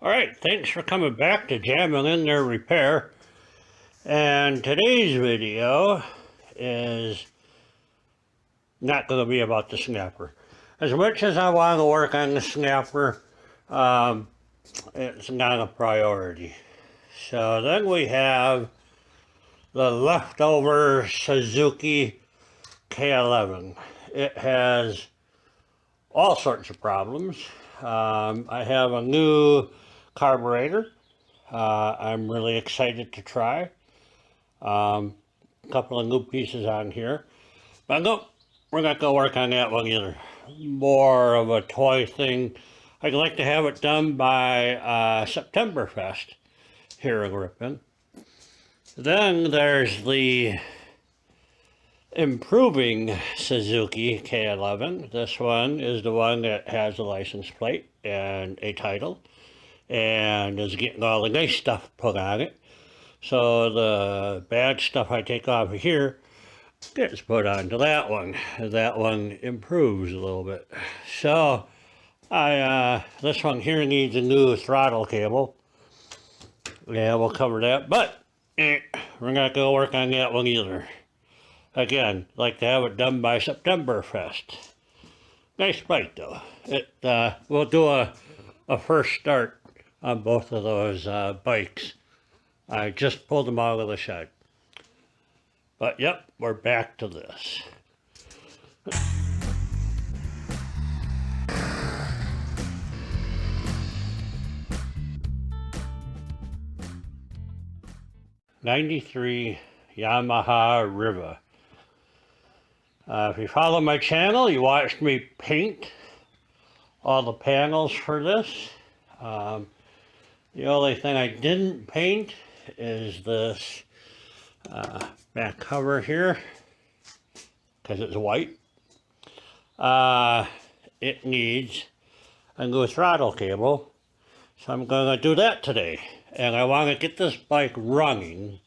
Alright, thanks for coming back to Jamming in Their Repair. And today's video is not going to be about the snapper. As much as I want to work on the snapper, it's not a priority. So then we have the leftover Suzuki K11. It has all sorts of problems. I have a new carburetor. I'm really excited to try. A couple of new pieces on here. But no, we're not going to work on that one either. More of a toy thing. I'd like to have it done by September Fest here in Ripon. Then there's the improving Suzuki K11. This one is the one that has a license plate and a title and is getting all the nice stuff put on it. So the bad stuff I take off of here gets put onto that one. That one improves a little bit. So this one here needs a new throttle cable. Yeah, we'll cover that, but we're not going to work on that one either. Again, like to have it done by September Fest. Nice bike though. We'll do a first start on both of those bikes. I just pulled them out of the shed. But yep, we're back to this. '93 Yamaha Riva. If you follow my channel, you watched me paint all the panels for this. The only thing I didn't paint is this back cover here, because it's white. It needs a new throttle cable, so I'm going to do that today. And I want to get this bike running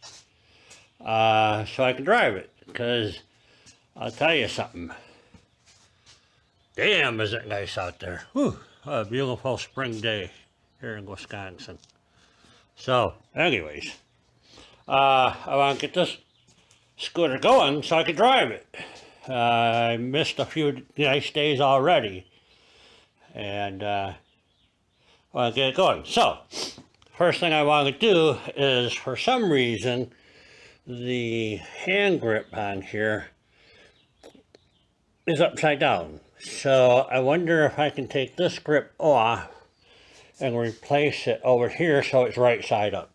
so I can drive it, because I'll tell you something. Damn, is it nice out there. Whew, a beautiful spring day here in Wisconsin. So, anyways, I want to get this scooter going so I can drive it. I missed a few nice days already, and I want to get it going. So, first thing I want to do is, for some reason, the hand grip on here is upside down. So I wonder if I can take this grip off and replace it over here so it's right side up.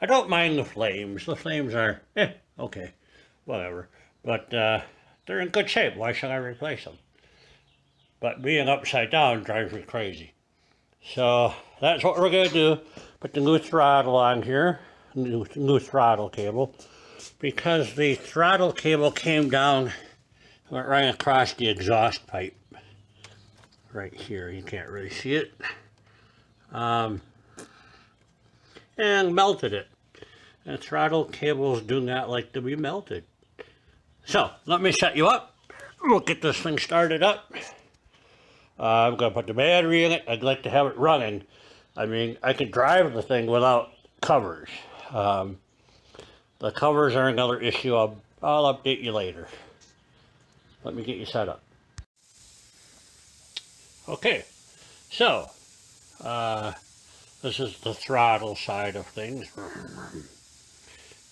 I don't mind the flames. The flames are, okay, whatever. But they're in good shape. Why should I replace them? But being upside down drives me crazy. So that's what we're going to do. Put the new throttle on here, new throttle cable, because the throttle cable came down, went right across the exhaust pipe. Right here, you can't really see it. And melted it. And throttle cables do not like to be melted. So, let me set you up. We'll get this thing started up. I'm going to put the battery in it. I'd like to have it running. I mean, I can drive the thing without covers. The covers are another issue. I'll update you later. Let me get you set up. Okay, so this is the throttle side of things,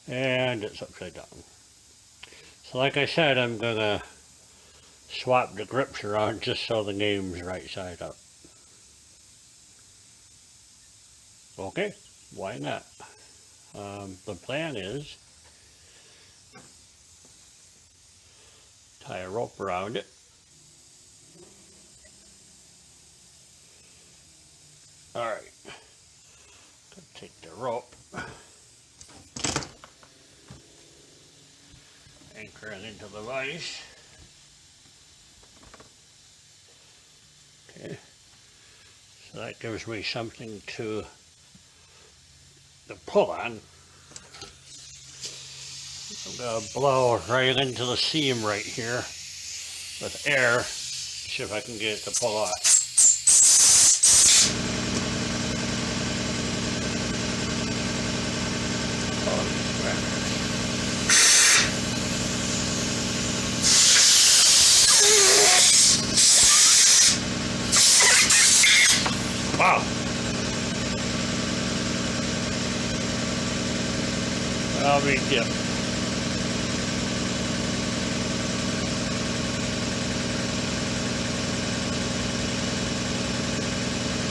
and it's upside down. So like I said, I'm gonna swap the grips around just so the name's right side up. Okay, why not? The plan is tie a rope around it. Alright, take the rope, anchor it into the vise. Okay, so that gives me something to pull on. I'm going to blow right into the seam right here with air, see if I can get it to pull off. I'll be dip.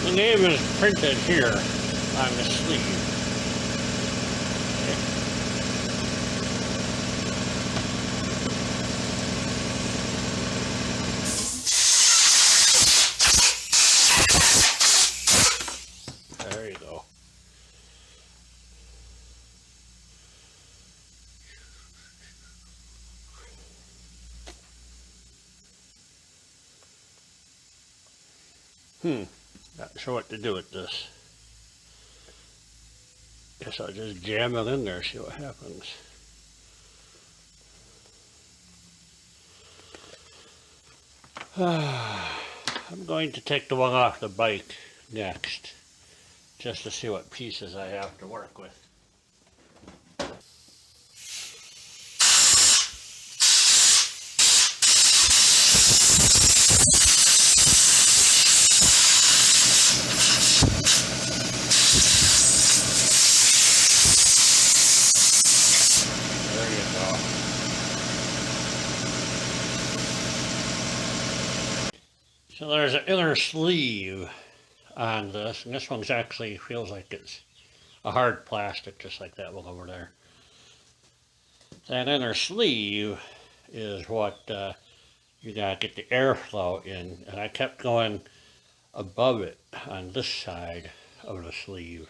The name is printed here on the sleeve. There you go. Not sure what to do with this. Guess I'll just jam it in there, see what happens. I'm going to take the one off the bike next, just to see what pieces I have to work with. So there's an inner sleeve on this, and this one's actually feels like it's a hard plastic, just like that one over there. That inner sleeve is what you gotta get the airflow in, and I kept going above it on this side of the sleeve.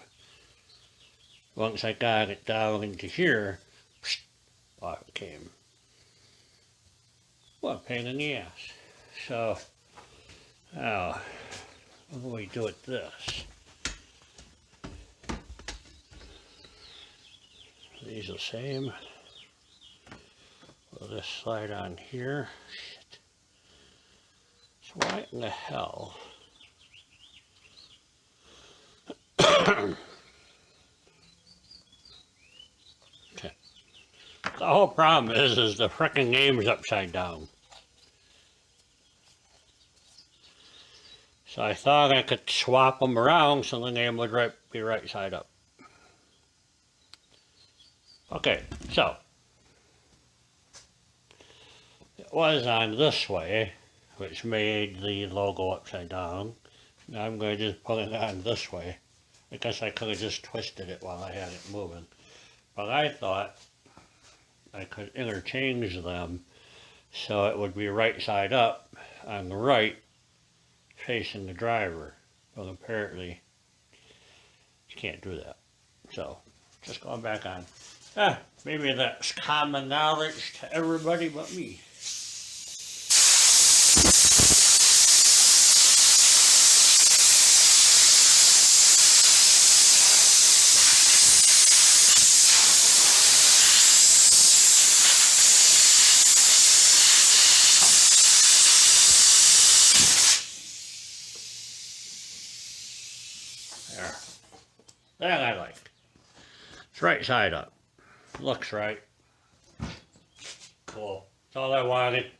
Once I got it down into here, off it came. What a pain in the ass. So, now, what do we do with this? These are the same. Will this slide on here? Shit. So why in the hell? Okay. The whole problem is the frickin' name's upside down. So I thought I could swap them around so the name would be right side up. Okay, so it was on this way, which made the logo upside down. Now I'm going to just put it on this way. I guess I could have just twisted it while I had it moving. But I thought I could interchange them so it would be right side up on the right facing the driver. But apparently you can't do that. So just going back on. Maybe that's common knowledge to everybody but me. There. That I like. It's right side up. Looks right. Cool. That's all I wanted.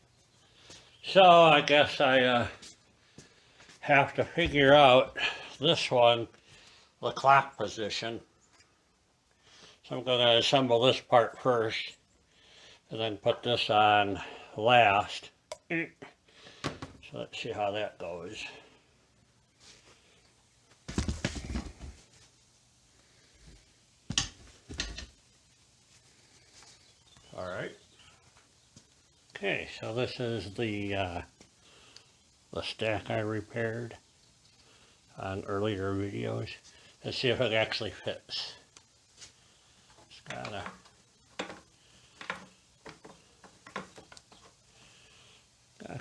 So I guess I have to figure out this one, the clock position. So I'm going to assemble this part first and then put this on last. So let's see how that goes. All right. Okay, so this is the stack I repaired on earlier videos. Let's see if it actually fits. Just gotta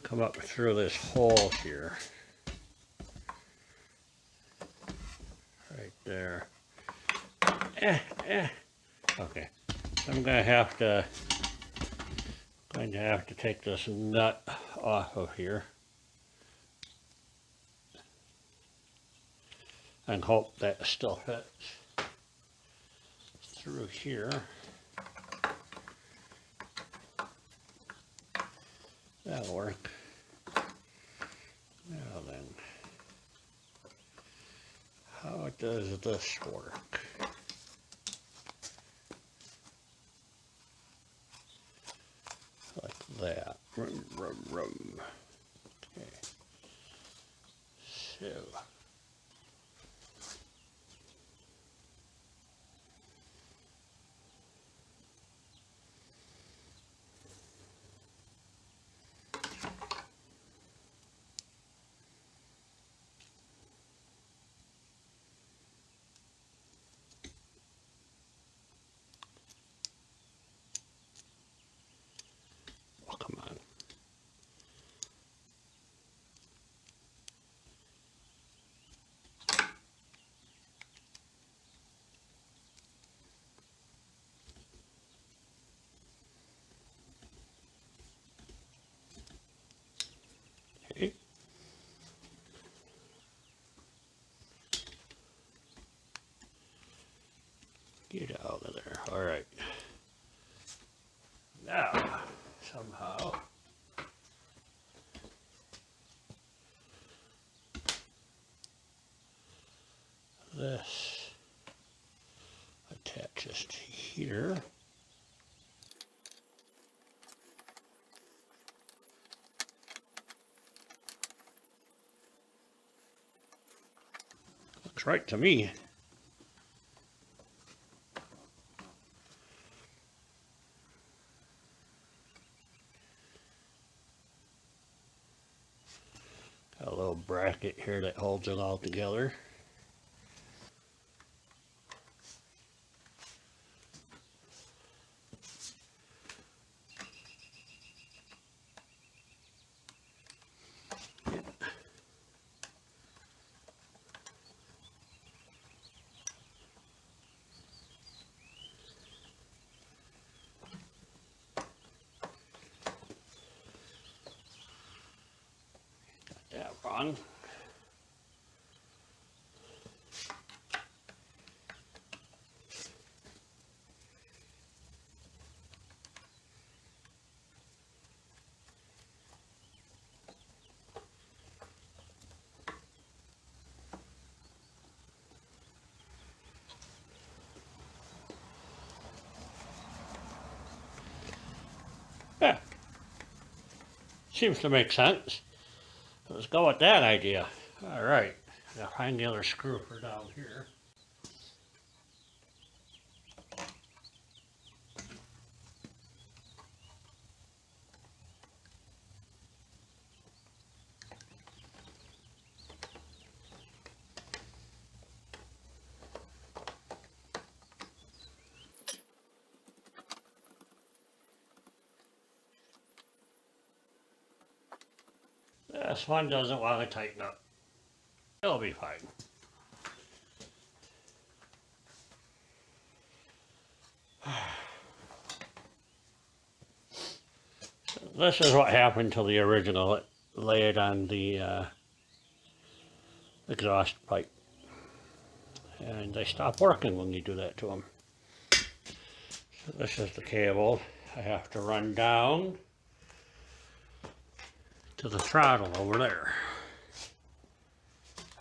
come up through this hole here. Right there. Okay. So I'm going to have to take this nut off of here and hope that still fits through here. That'll work. Now then, how does this work? Vroom, vroom, vroom. Okay. So. Oh, come on. Okay. Get out of there. All right. Now, somehow, this attaches to here. Looks right to me. Got a little bracket here that holds it all together. That wrong. Yeah, seems to make sense. Let's go with that idea. All right, now find the other screw for down here. This one doesn't want to tighten up. It'll be fine. This is what happened to the original. Lay it on the exhaust pipe. And they stop working when you do that to them. So this is the cable I have to run down to the throttle over there.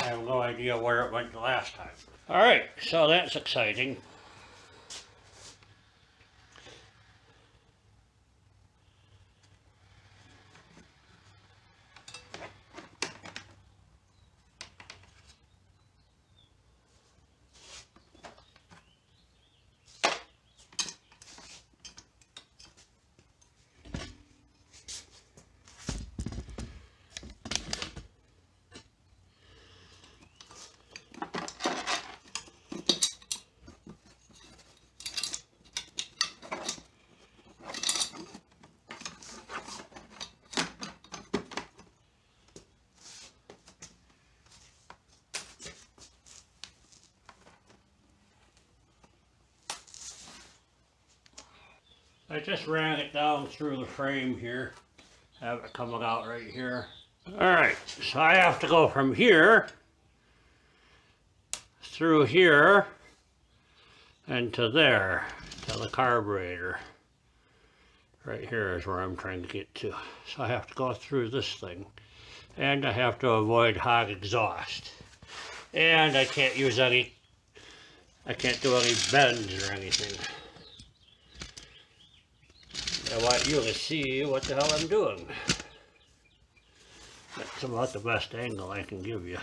I have no idea where it went the last time. Alright, so that's exciting. I just ran it down through the frame here. Have it coming out right here. Alright, so I have to go from here through here and to there, to the carburetor. Right here is where I'm trying to get to. So I have to go through this thing. And I have to avoid hot exhaust. And I can't use any, I can't do any bends or anything. I want you to see what the hell I'm doing. That's about the best angle I can give you.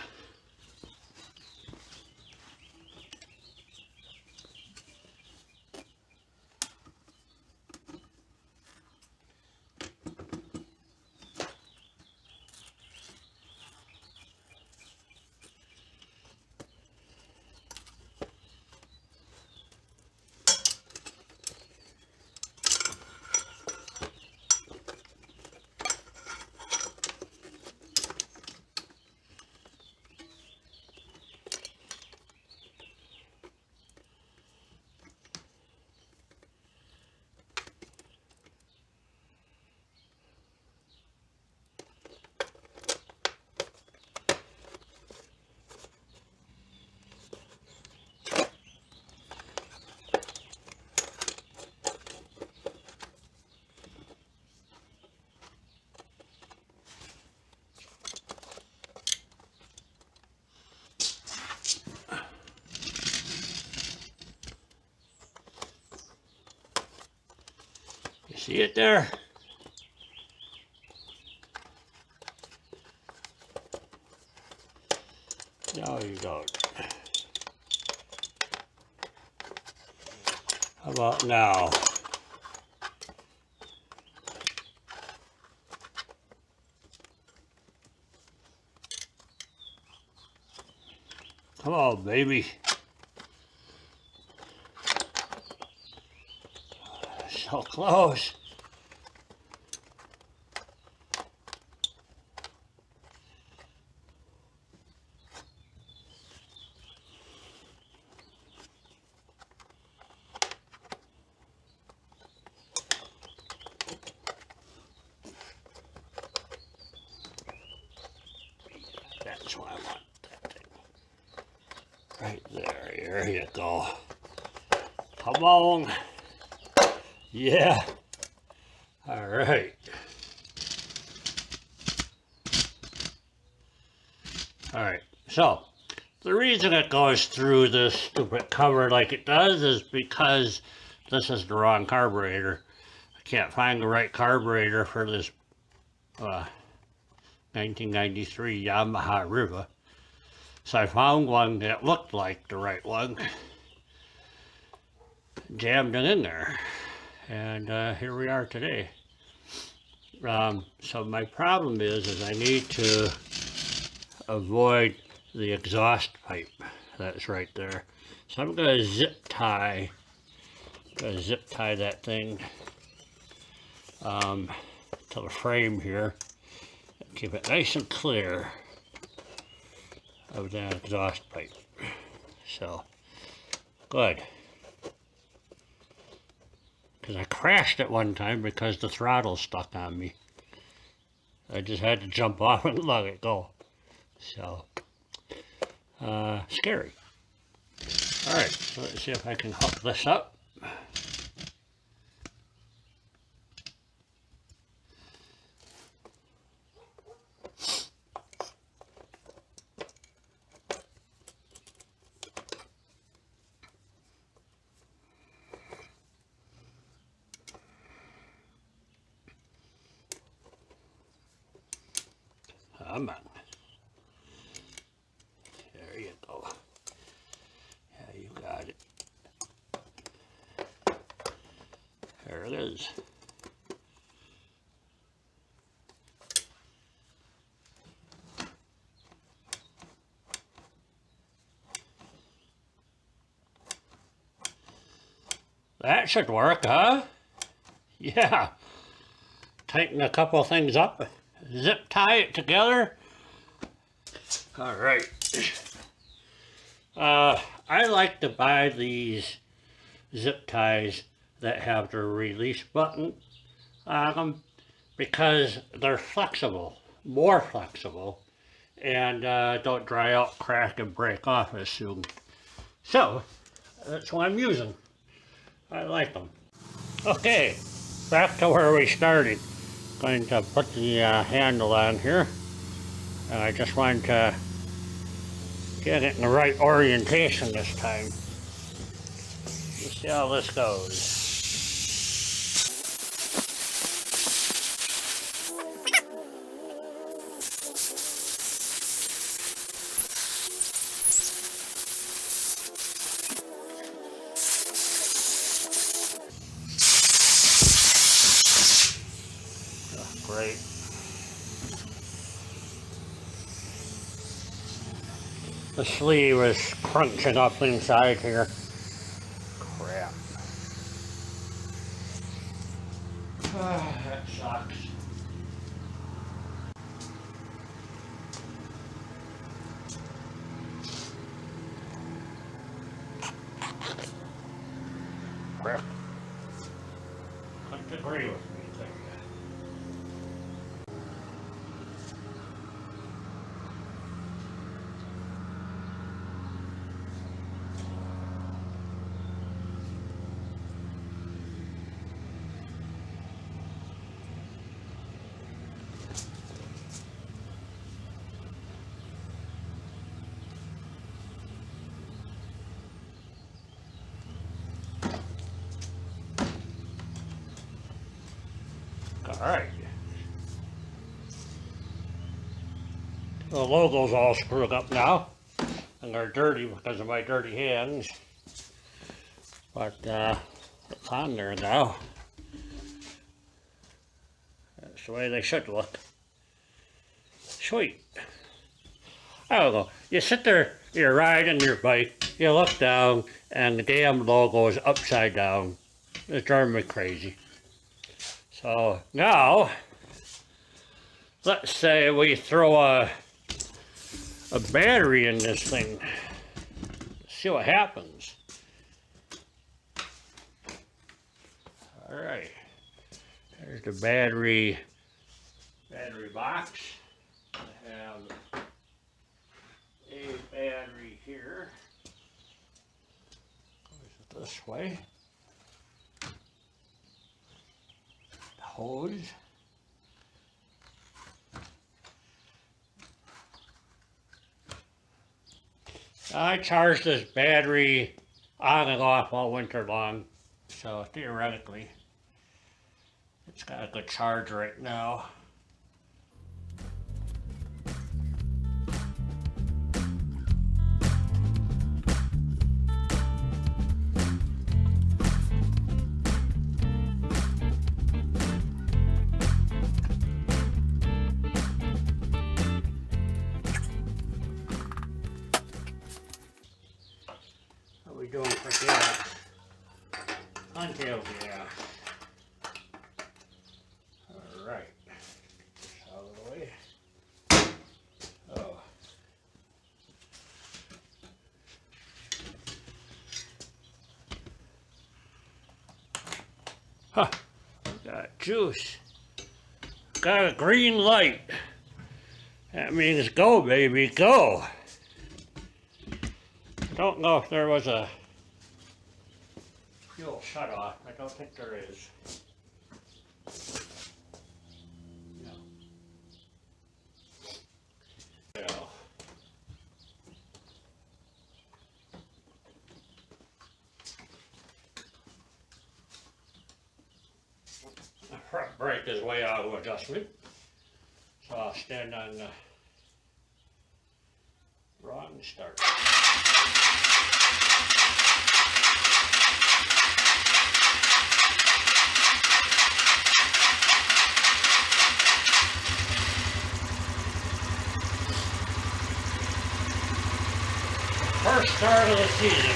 See it there? No, you don't. How about now? Come on, baby. So close. That's what I want, that thing. Right there, here you go. Come on. Yeah. All right. All right. So, the reason it goes through this stupid cover like it does is because this is the wrong carburetor. I can't find the right carburetor for this 1993 Yamaha Riva. So I found one that looked like the right one. Jammed it in there. And here we are today. So my problem is I need to avoid the exhaust pipe that's right there. So I'm going to zip tie that thing to the frame here. Keep it nice and clear of that exhaust pipe. So, good. Because I crashed it one time because the throttle stuck on me. I just had to jump off and let it go. So, scary. Alright, so let's see if I can hook this up. Come on. There you go. Yeah, you got it. There it is. That should work, huh? Yeah. Tighten a couple things up. Zip tie it together. All right. I like to buy these zip ties that have the release button on them because they're flexible, more flexible, and don't dry out, crack, and break off as soon. So that's what I'm using. I like them. Okay, back to where we started. Going to put the handle on here, and I just wanted to get it in the right orientation this time. Let's see how this goes. right. The sleeve is crunching up inside here. Crap. That sucks. Crap. Couldn't agree with me there. Alright. The logo's all screwed up now, and they're dirty because of my dirty hands. But it's on there now. That's the way they should look. Sweet. I don't know. You sit there, you're riding your bike, you look down, and the damn logo is upside down. It's driving me crazy. So now, let's say we throw a battery in this thing. See what happens. All right, there's the battery box. I have a battery here. Goes this way. Hose. I charge this battery on and off all winter long, so theoretically it's got a good charge right now. Doing for gas. Untailed gas. Alright. Out of the way. Oh. Huh. Got juice. Got a green light. That means go, baby, go. Don't know if there was a fuel shut off. I don't think there is. No. Yeah. The front brake is way out of adjustment, so I'll stand on the rod and start. First start of the season.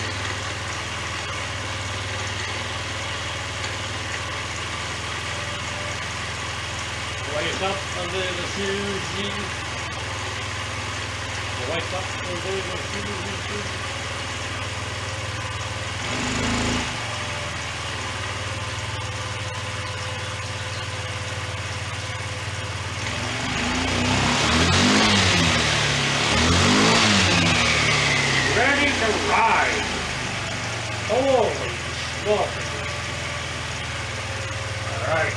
Wake up a little Susie. Wake up a little Susie. Ready to ride. Holy smokes. Alright.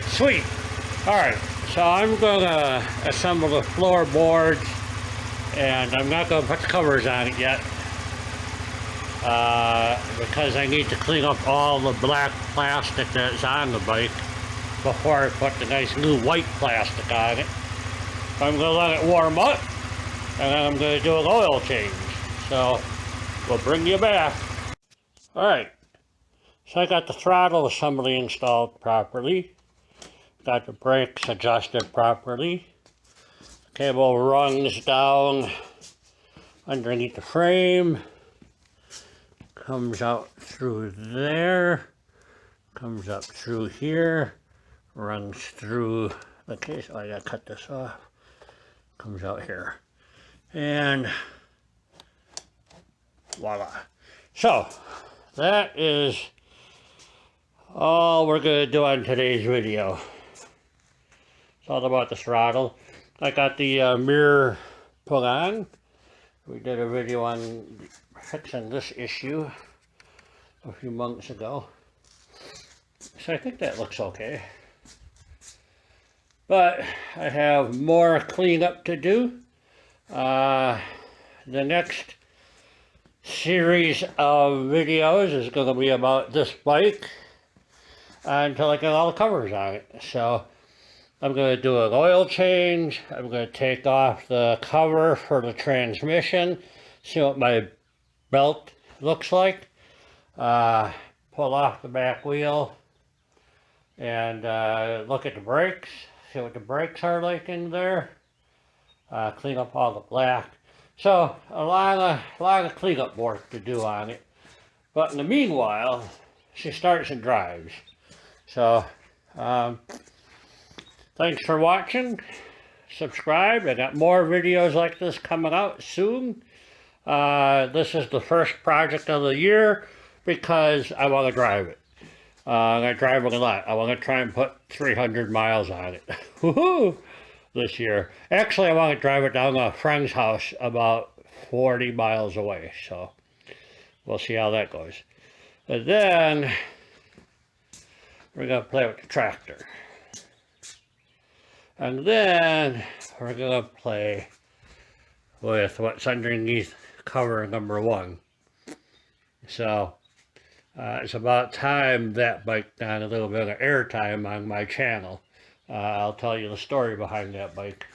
Sweet. Alright, so I'm going to assemble the floorboards, and I'm not going to put the covers on it yet because I need to clean up all the black plastic that's on the bike before I put the nice new white plastic on it. I'm going to let it warm up, and then I'm going to do an oil change. So we'll bring you back. Alright, So I got the throttle assembly installed properly. Got the brakes adjusted properly. The cable runs down underneath the frame. Comes out through there. Comes up through here. Runs through the case. Oh, I gotta cut this off. Comes out here. And voila. So that is all we're going to do on today's video. It's all about the throttle. I got the mirror put on. We did a video on fixing this issue a few months ago. So I think that looks okay. But I have more cleanup to do. The next series of videos is going to be about this bike until I get all the covers on it. So I'm going to do an oil change. I'm going to take off the cover for the transmission, see what my belt looks like, pull off the back wheel, and look at the brakes, see what the brakes are like in there, clean up all the black. So a lot of cleanup work to do on it. But in the meanwhile, she starts and drives. So, thanks for watching. Subscribe. I got more videos like this coming out soon. This is the first project of the year because I want to drive it. I'm going to drive it a lot. I want to try and put 300 miles on it. Woohoo! This year. Actually, I want to drive it down to a friend's house about 40 miles away. So, we'll see how that goes. And then we're going to play with the tractor. And then we're going to play with what's underneath cover number 1. So it's about time that bike got a little bit of airtime on my channel. I'll tell you the story behind that bike.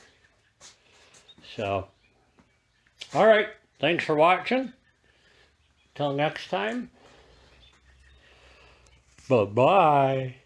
So, alright, thanks for watching. Till next time. Bye-bye.